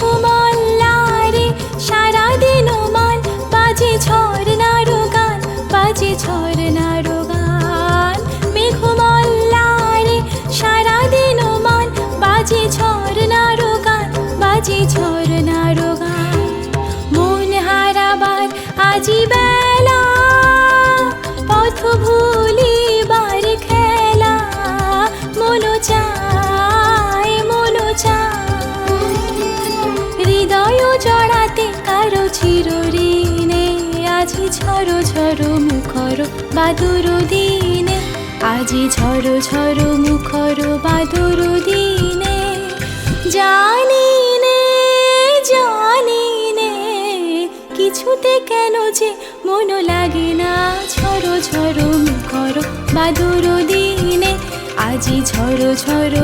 মেঘমল্লারে সারাদিন মান বাজে ঝরনার গান, বাজে ঝরনার গান। মেঘমল্লারে সারাদিন মান বাজে ঝরনার গান, বাজে ঝরনার গান। মন হারাবার আজি বেলা, পথ ভুলিবার খেলা, মন চায়, মন চায় হৃদয় জড়াতে কারো চিরঋণে। আজি ঝড়ো ঝড়ো মুখর বাদুর দিনে, আজি ঝড়ো ঝড়ো মুখর বাদুর দিনে। জানি নে, জানি নে, কিছুতে কেন যে মন লাগে না। ঝড়ো ঝড়ো মুখর বাদুর দিনে, আজি ঝড়ো ঝড়ো